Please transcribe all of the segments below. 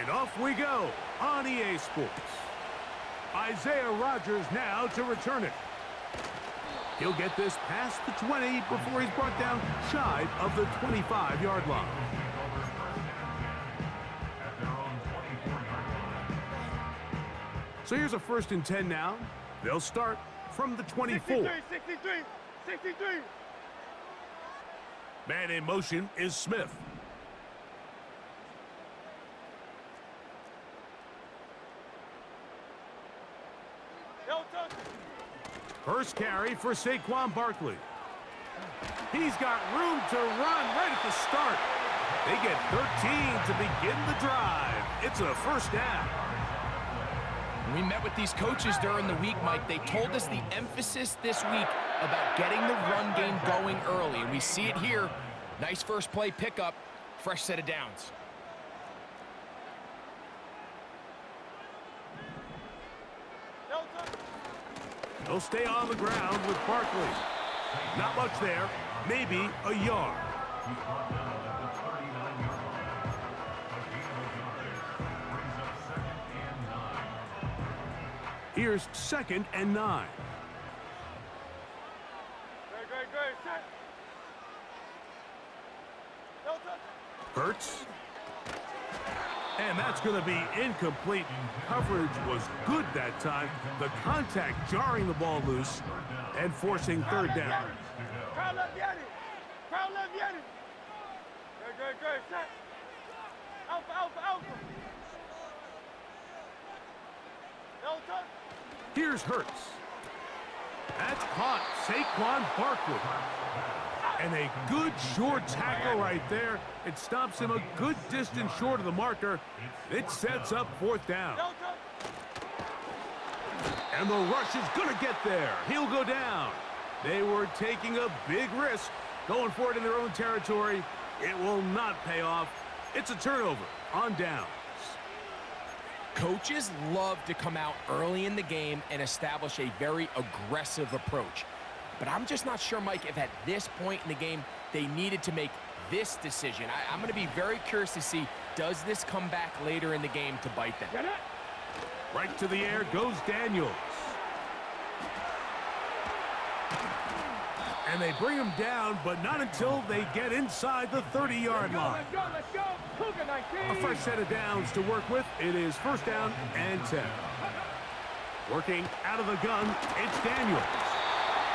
And off we go on EA Sports. Isaiah Rodgers now to return it. He'll get this past the 20 before he's brought down shy of the 25-yard line. So here's a 1st and 10 now. They'll start from the 24. 63. Man in motion is Smith. First carry for Saquon Barkley. He's got room to run right at the start. They get 13 to begin the drive. It's a 1st down. We met with these coaches during the week, Mike. They told us the emphasis this week about getting the run game going early. And we see it here. Nice first play pickup, fresh set of downs. He'll stay on the ground with Barkley. Not much there, maybe a yard. Here's 2nd and 9. Hurts. And that's going to be incomplete. Coverage was good that time. The contact jarring the ball loose and forcing 3rd down. Here's Hurts. That's caught. Saquon Barkley. And a good short tackle right there. It stops him a good distance short of the marker. It sets up 4th down. And the rush is going to get there. He'll go down. They were taking a big risk going for it in their own territory. It will not pay off. It's a turnover on downs. Coaches love to come out early in the game and establish a very aggressive approach. But I'm just not sure, Mike, if at this point in the game they needed to make this decision. I'm going to be very curious to see, does this come back later in the game to bite them? Right to the air goes Daniels. And they bring him down, but not until they get inside the 30-yard line. Let's go. Cougar 19. A fresh set of downs to work with. It is 1st down and 10. Working out of the gun, it's Daniels.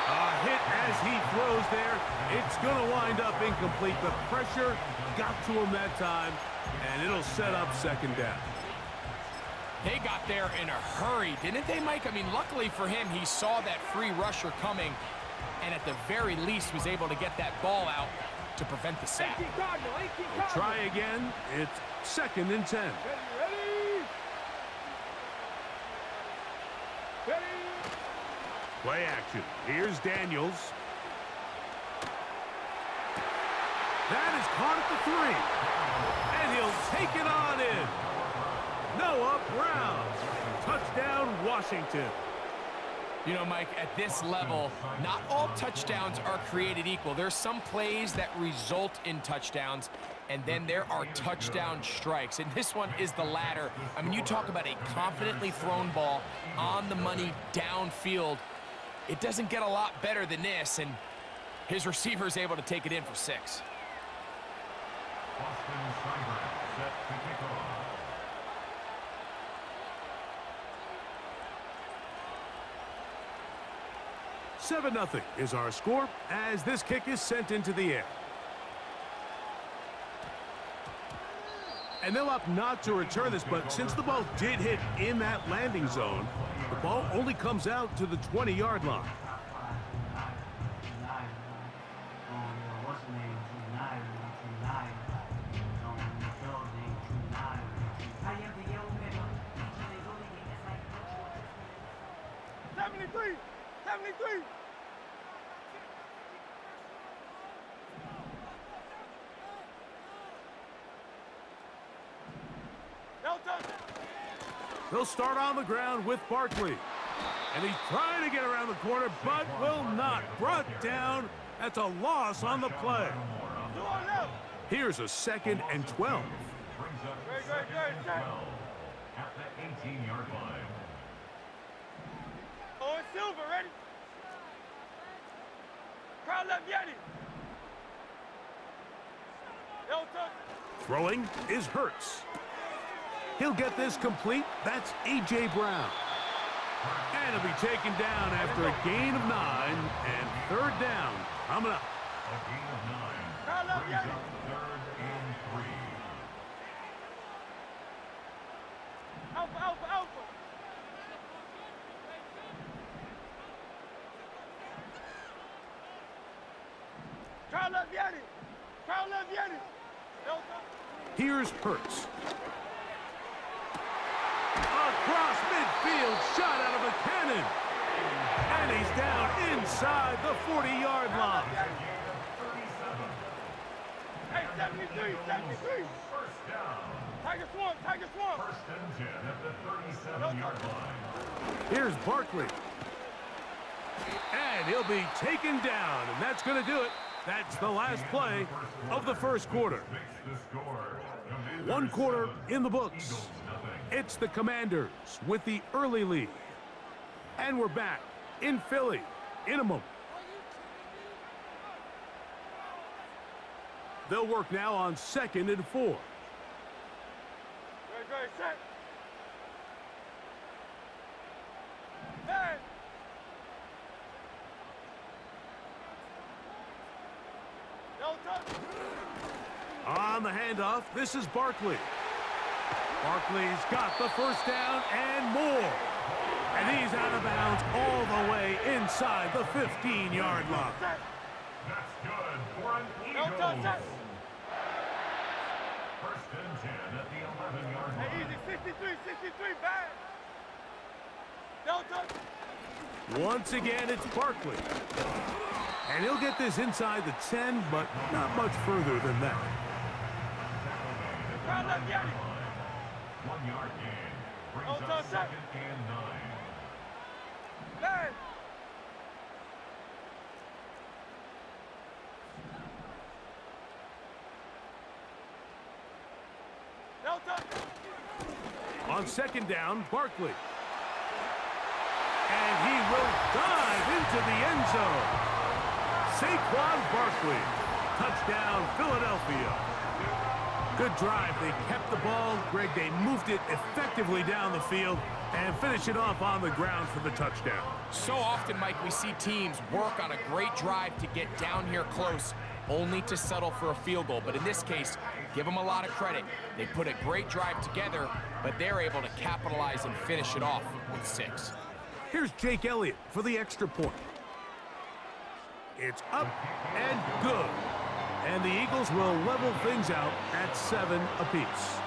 A hit as he throws there. It's going to wind up incomplete. The pressure got to him that time, and it'll set up 2nd down. They got there in a hurry, didn't they, Mike? I mean, luckily for him, he saw that free rusher coming, and at the very least was able to get that ball out to prevent the sack. We'll try again. It's 2nd and 10. Ready. Play action. Here's Daniels. That is caught at the 3. And he'll take it on in. Noah Brown. Touchdown, Washington. You know, Mike, at this level, not all touchdowns are created equal. There's some plays that result in touchdowns, and then there are touchdown strikes. And this one is the latter. I mean, you talk about a confidently thrown ball on the money downfield. It doesn't get a lot better than this, and his receiver is able to take it in for 6. Austin Schreiber set to kick off. $7-0 is our score as this kick is sent into the air. And they'll opt not to return this, but since the ball did hit in that landing zone, the ball only comes out to the 20-yard line. They'll start on the ground with Barkley. And he's trying to get around the corner, but will not. Brought down. That's a loss on the play. Here's a 2nd and 12. Brings up 2nd and 12. Throwing is Hurts. He'll get this complete. That's A.J. Brown. And he'll be taken down after a gain of 9 and third down coming up. A gain of 9 brings up 3rd and 3. Alpha, alpha, alpha. Carla Vieri. Carla Vieri. Here's Hurts. Across midfield, shot out of a cannon. And he's down inside the 40-yard line. Hey, 73, 73. First down. Tiger Swamp, Tiger Swamp. 1st and 10 at the 37-yard line. Here's Barkley. And he'll be taken down, and that's going to do it. That's the last play of the first quarter. Makes the score. One quarter in the books. It's the Commanders with the early lead. And we're back in Philly in a moment. They'll work now on 2nd and 4. Very, very set. Hey. No touch. On the handoff, this is Barkley. Barkley's got the first down and more. And he's out of bounds all the way inside the 15-yard line. Set. That's good for an No touch. Eagles. 1st and 10 at the 11-yard line. Hey, easy. 63, 63. Bang. No touch. Once again, it's Barkley. And he'll get this inside the 10, but not much further than that. Carla Vieri. 1-yard gain brings No up touch. 2nd and 9. Bang. No touch. On 2nd down, Barkley. And he will dive into the end zone. Saquon Barkley. Touchdown, Philadelphia. Good drive. They kept the ball. Greg, they moved it effectively down the field and finish it off on the ground for the touchdown. So often, Mike, we see teams work on a great drive to get down here close, only to settle for a field goal. But in this case, give them a lot of credit. They put a great drive together, but they're able to capitalize and finish it off with 6. Here's Jake Elliott for the extra point. It's up and good. And the Eagles will level things out at 7 apiece.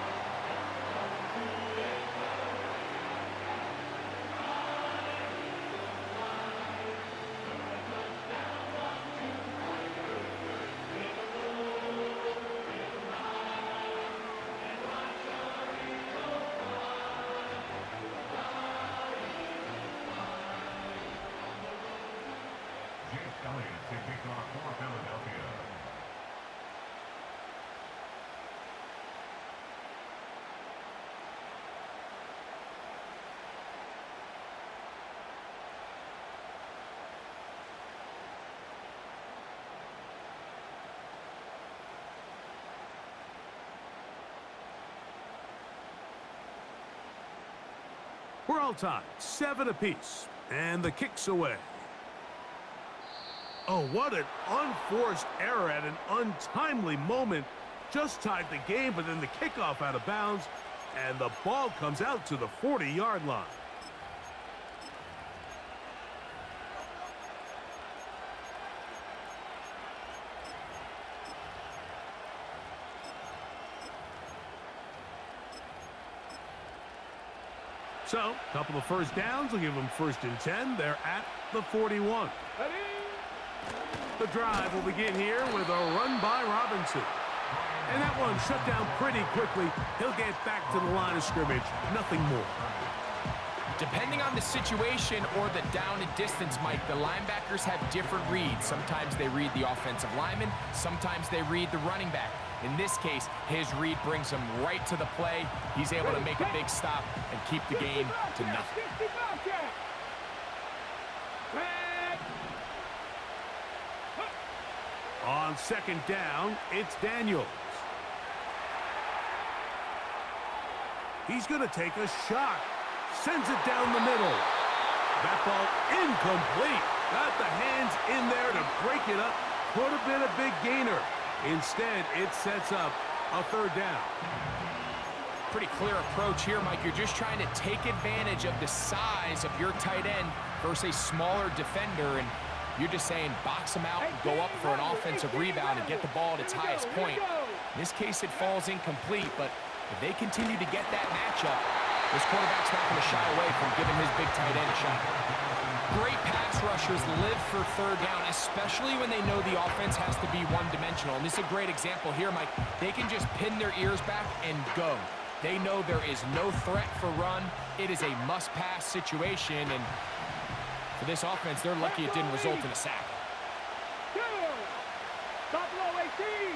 Jake Elliott to kick off for Philadelphia. We're all tied, 7 apiece, and the kick's away. Oh, what an unforced error at an untimely moment. Just tied the game, but then the kickoff out of bounds, and the ball comes out to the 40-yard line. So, a couple of first downs will give them 1st and 10. They're at the 41. The drive will begin here with a run by Robinson. And that one shut down pretty quickly. He'll get back to the line of scrimmage. Nothing more. Depending on the situation or the down and distance, Mike, the linebackers have different reads. Sometimes they read the offensive lineman. Sometimes they read the running back. In this case, his read brings him right to the play. He's able to make a big stop and keep the game to nothing. On second down, it's Daniels. He's going to take a shot. Sends it down the middle. That ball incomplete. Got the hands in there to break it up. Could have been a big gainer. Instead, it sets up a third down. Pretty clear approach here, Mike. You're just trying to take advantage of the size of your tight end versus a smaller defender, and you're just saying box him out, go up for an offensive rebound, and get the ball at its highest point. In this case, it falls incomplete, but if they continue to get that matchup, this quarterback's not going to shy away from giving his big tight end a shot. Great pass rushers live for third down, especially when they know the offense has to be one-dimensional. And this is a great example here, Mike. They can just pin their ears back and go. They know there is no threat for run. It is a must-pass situation, and for this offense, they're lucky it didn't result in a sack. Top low 18.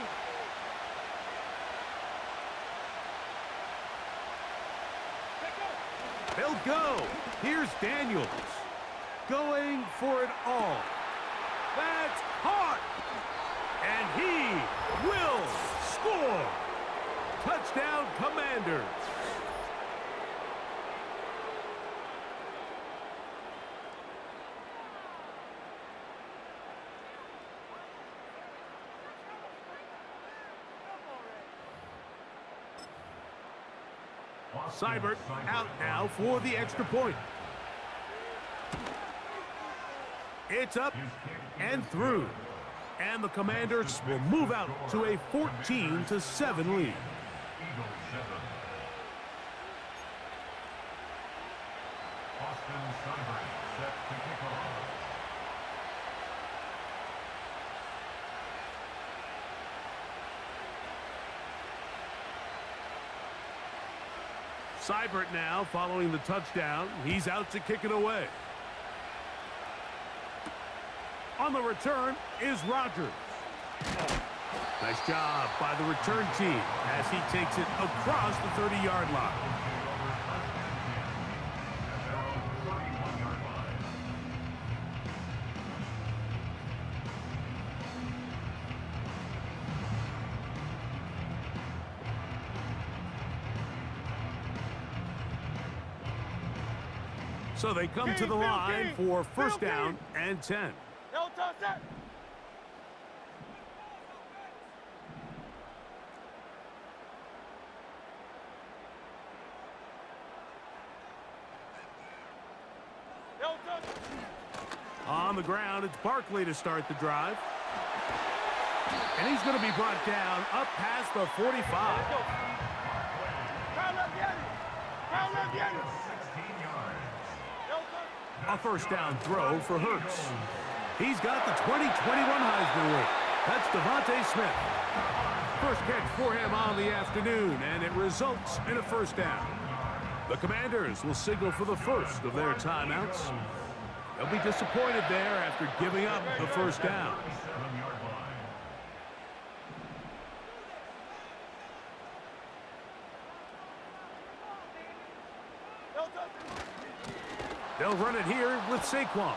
They'll go. Here's Daniels. Going for it all. That's caught. And he will score. Touchdown, Commanders. Seibert out now for the extra point. It's up and through. And the Commanders will move out to a 14-7 lead. Seibert now following the touchdown. He's out to kick it away. On the return is Rogers. Nice job by the return team as he takes it across the 30-yard line. So they come to the line for first down and 10. No touch that. No touch. On the ground, it's Barkley to start the drive. And he's going to be brought down up past the 45. A first down throw for Hurts. He's got the 2021 Heisman winner. That's Devontae Smith. First catch for him on the afternoon, and it results in a first down. The Commanders will signal for the first of their timeouts. They'll be disappointed there after giving up the first down. They'll run it here with Saquon.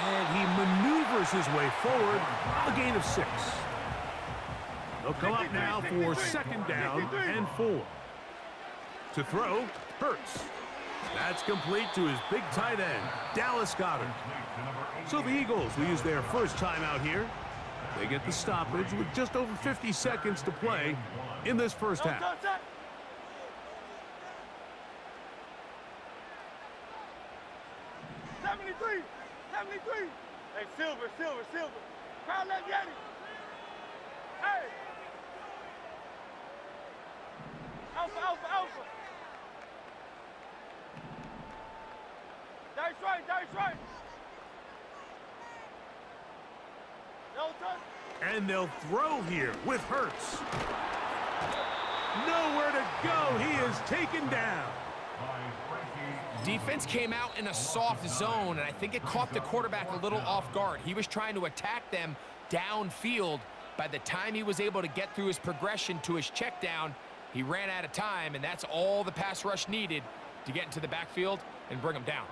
And he maneuvers his way forward, a gain of 6. They'll come up now for second down and 4. To throw, Hurts. That's complete to his big tight end, Dallas Goedert. So the Eagles will use their first timeout here. They get the stoppage with just over 50 seconds to play in this first half. 73. Hey, Silver. Crowd left Yeti. Hey. Alpha. That's right. No touch. And they'll throw here with Hurts. Nowhere to go. He is taken down. Defense came out in a soft zone, and I think it caught the quarterback a little off guard. He was trying to attack them downfield. By the time he was able to get through his progression to his check down, he ran out of time, and that's all the pass rush needed to get into the backfield and bring him down.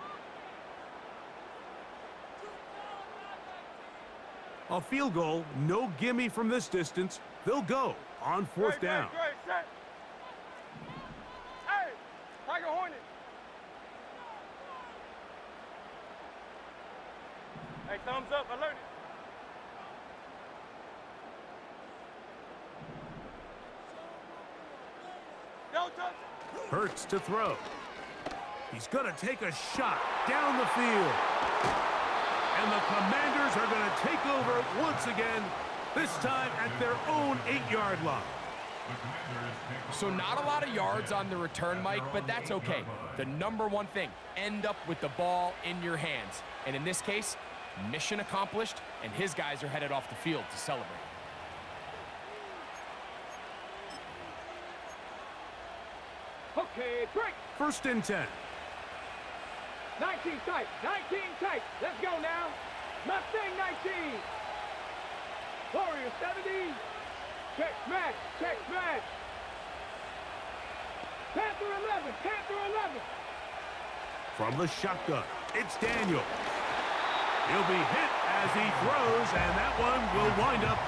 A field goal, no gimme from this distance. They'll go on fourth down. Great, set. Hey, Tiger Hornet. Hey, thumbs up, alert it. Don't touch it. Hurts to throw. He's going to take a shot down the field. And the Commanders are going to take over once again, this time at their own 8-yard line. So not a lot of yards on the return, Mike, but that's okay. The number one thing, end up with the ball in your hands. And in this case, mission accomplished, and his guys are headed off the field to celebrate. Okay, break. First and 10. 19 tight, 19 tight. Let's go now. Mustang 19. Warrior 70. Check smash, check smash. Panther 11, Panther 11. From the shotgun, it's Daniel. He'll be hit as he throws, and that one will wind up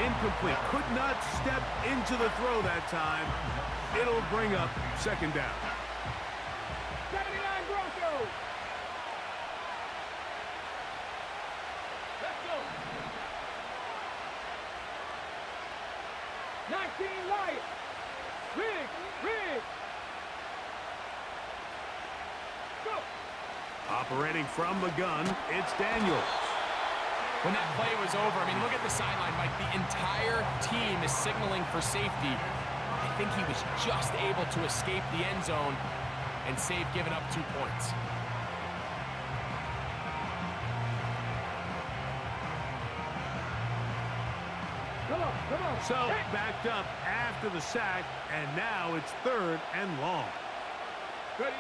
incomplete. Could not step into the throw that time. It'll bring up second down. 79 Broncos. Let's go. 19 Lions. Rig. Go. Operating from the gun, it's Daniels. When that play was over, I mean, look at the sideline, Mike. The entire team is signaling for safety. I think he was just able to escape the end zone and save giving up 2 points. Come on. So backed up after the sack, and now it's third and long. Ready.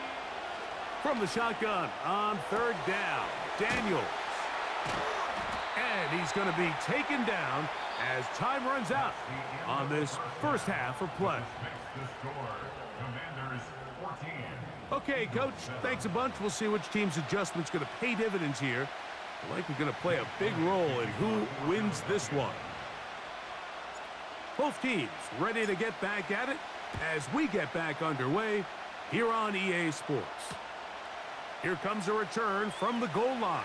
From the shotgun on third down, Daniels. And he's going to be taken down as time runs out on this first half of play. Okay, Coach, thanks a bunch. We'll see which team's adjustment's going to pay dividends here. Likely going to play a big role in who wins this one. Both teams ready to get back at it as we get back underway here on EA Sports. Here comes a return from the goal line.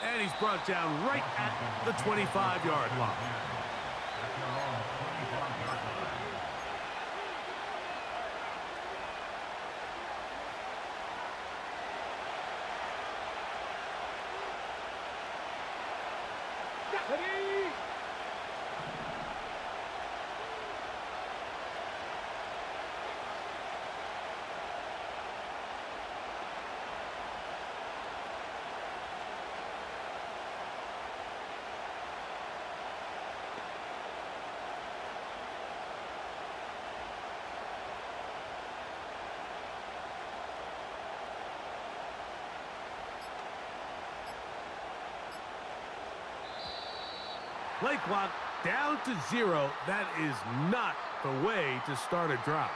And he's brought down right at the 25-yard line. Ready. Play clock down to 0. That is not the way to start a drive.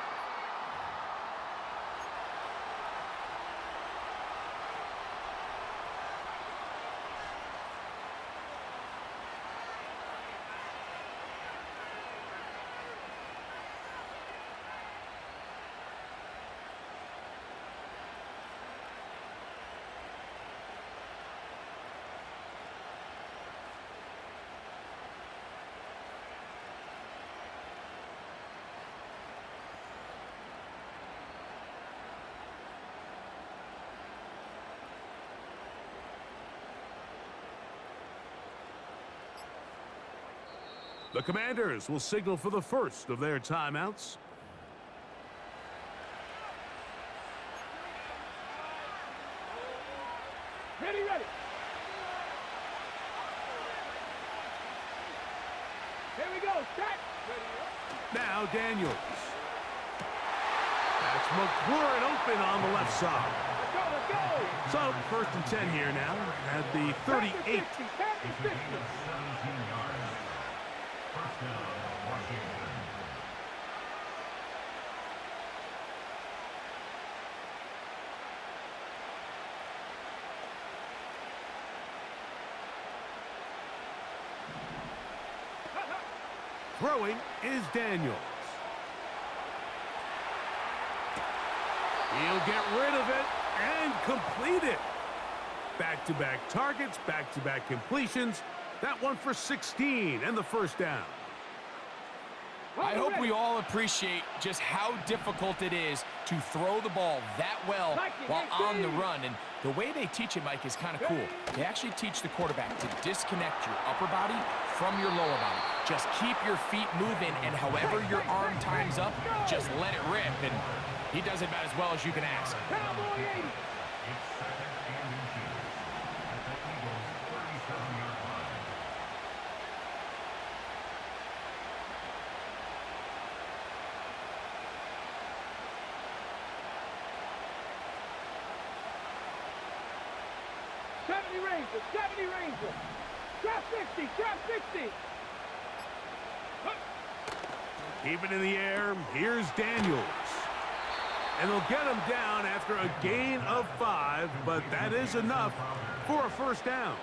The Commanders will signal for the first of their timeouts. Ready. Here we go. Set. Now Daniels. That's McLaurin open on the left side. Let's go. So first and 10 here now at the 38. 50. Throwing is Daniels. He'll get rid of it and complete it. Back-to-back targets, back-to-back completions. That one for 16 and the first down. I hope we all appreciate just how difficult it is to throw the ball that well while on the run. And the way they teach it, Mike, is kind of cool. They actually teach the quarterback to disconnect your upper body from your lower body. Just keep your feet moving, and however your arm times up, just let it rip. And he does it about as well as you can ask. Cowboy 80. It's second and 2 at the Eagles' 37-yard line. Ranger, 70 Ranger. Trap 60, trap 60. Keep it in the air. Here's Daniels. And they'll get him down after a gain of 5, but that is enough for a first down.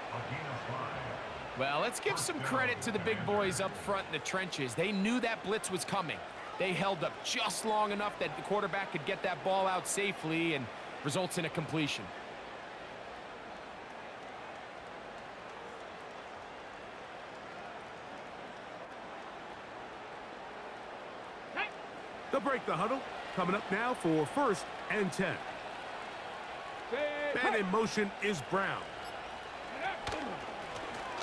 Well, let's give some credit to the big boys up front in the trenches. They knew that blitz was coming. They held up just long enough that the quarterback could get that ball out safely, and results in a completion. They'll break the huddle. Coming up now for first and 10. Man in motion is Brown.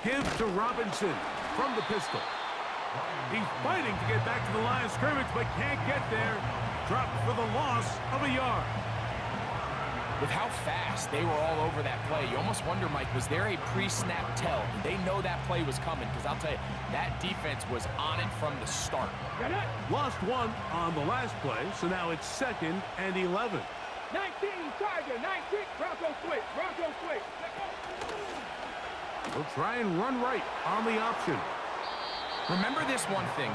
Give to Robinson from the pistol. He's fighting to get back to the line of scrimmage, but can't get there. Dropped for the loss of a yard. With how fast they were all over that play, you almost wonder, Mike, was there a pre-snap tell? Did they know that play was coming? Because I'll tell you, that defense was on it from the start. Lost one on the last play, so now it's second and 11. 19, Tiger, 19. Bronco switch, Bronco switch. We'll try and run right on the option. Remember this one thing.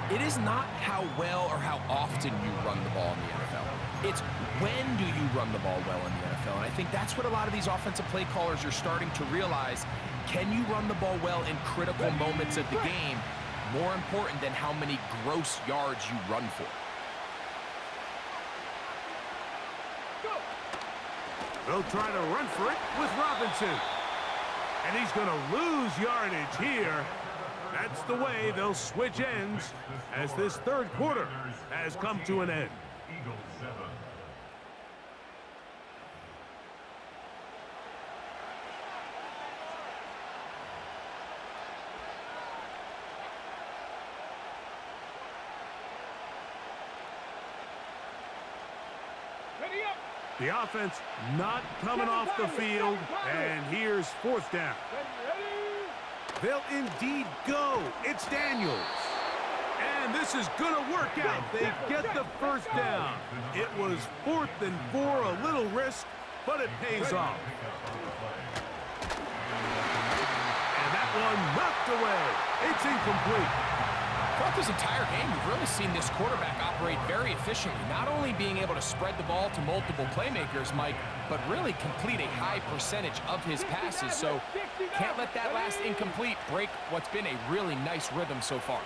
It is not how well or how often you run the ball in the NFL. It's when do you run the ball well in the NFL. And I think that's what a lot of these offensive play callers are starting to realize. Can you run the ball well in critical moments of the game? More important than how many gross yards you run for. They'll try to run for it with Robinson. And he's going to lose yardage here. That's the way they'll switch ends as this third quarter has come to an end. Eagles 7. Ready up. The offense not coming off the field, and here's fourth down. Ready. They'll indeed go. It's Daniels. And this is going to work out. They get the first down. It was 4th and 4, a little risk, but it pays off. And that one knocked away. It's incomplete. Throughout this entire game, we've really seen this quarterback operate very efficiently, not only being able to spread the ball to multiple playmakers, Mike, but really complete a high percentage of his passes. So can't let that last incomplete break what's been a really nice rhythm so far.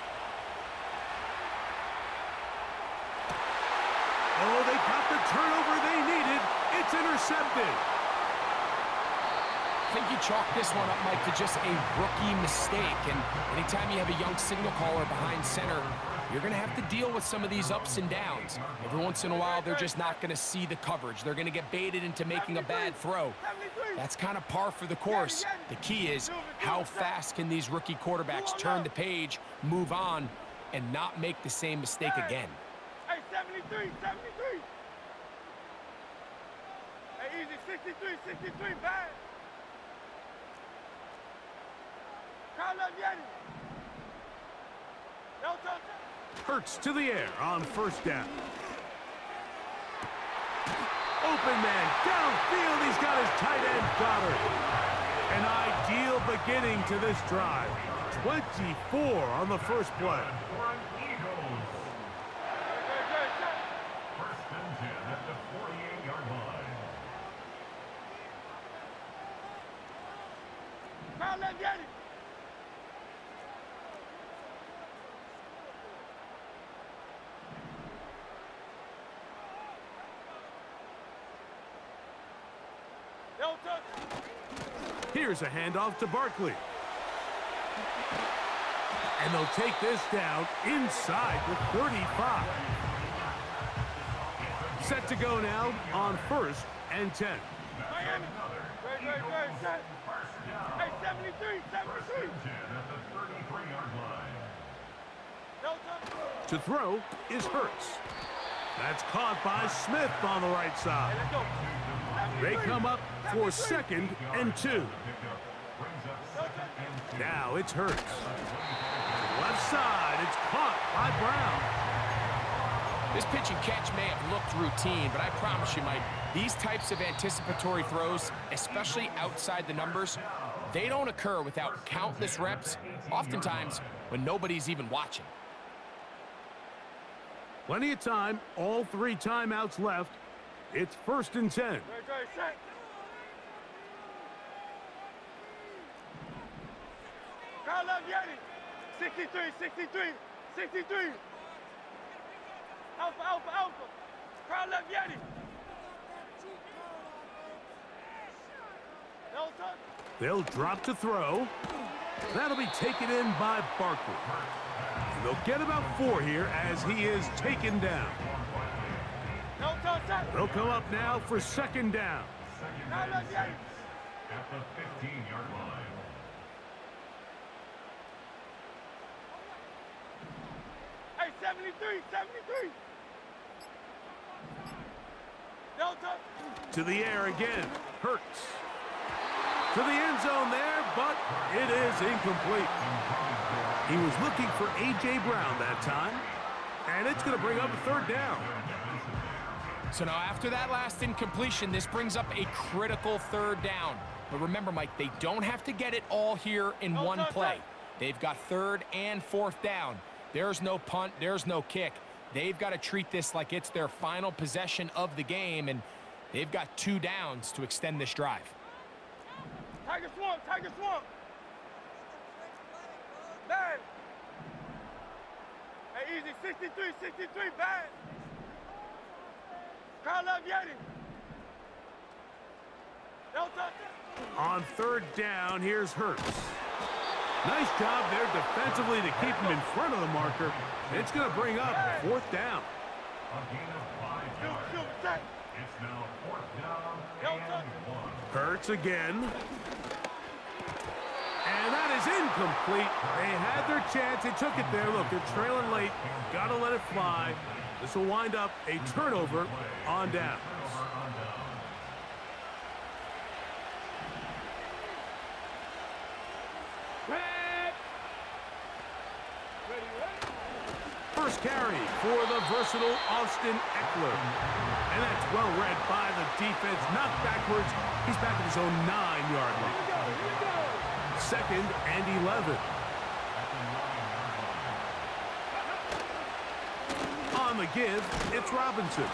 Oh, they got the turnover they needed. It's intercepted. I think you chalk this one up, Mike, to just a rookie mistake. And anytime you have a young signal caller behind center, you're going to have to deal with some of these ups and downs. Every once in a while, they're just not going to see the coverage. They're going to get baited into making a bad throw. That's kind of par for the course. The key is how fast can these rookie quarterbacks turn the page, move on, and not make the same mistake again. Hey, 73, 73. Hey, easy, 63, bad. Hurts to the air on first down. Open man downfield. He's got his tight end Goddard. An ideal beginning to this drive. 24 on the first play. First and 10 at the 48-yard line. No touch. Here's a handoff to Barkley. And they'll take this down inside the 35. Set to go now on 1st and 10. Miami. Great, set. Hey, 73. At the 33-yard line. No touch. To throw is Hurts. That's caught by Smith on the right side. Let's go. They come up for 2nd and 2. Now it's Hurts. Left side, it's caught by Brown. This pitch and catch may have looked routine, but I promise you, Mike, these types of anticipatory throws, especially outside the numbers, they don't occur without countless reps, oftentimes when nobody's even watching. Plenty of time, all 3 timeouts left. It's 1st and 10. Great, set. Carl Yeti. 63. Alpha. Carl Yeti. No touch. They'll drop to throw. That'll be taken in by Barkley. And they'll get about 4 here as he is taken down. No touch. They'll come up now for 2nd down. Carl Yeti. At the 15-yard line. Hey, 73. No touch. To the air again. Hurts. To the end zone there, but it is incomplete. He was looking for A.J. Brown that time, and it's going to bring up a 3rd down. So now after that last incompletion, this brings up a critical 3rd down. But remember, Mike, they don't have to get it all here in one play. They've got 3rd and 4th down. There's no punt, there's no kick. They've got to treat this like it's their final possession of the game, and they've got 2 downs to extend this drive. Tiger Swamp. Bad. Hey, easy. 63, bad. Carl Yeti. No touch. On 3rd down, here's Hurts. Nice job there defensively to keep him in front of the marker. It's going to bring up 4th down. A gain of 5 yards. Shoot, set. It's now 4th down No and touch. 1. Hurts again. And that is incomplete. They had their chance. They took it there. Look, they're trailing late. Got to let it fly. This will wind up a turnover on down. First carry for the versatile Austin Eckler. And that's well read by the defense. Knocked backwards. He's back at his own 9-yard line. 2nd and 11. On the give, it's Robinson.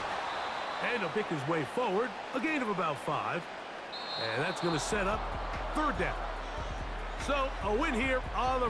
And he'll pick his way forward. A gain of about 5. And that's going to set up 3rd down. So a win here on the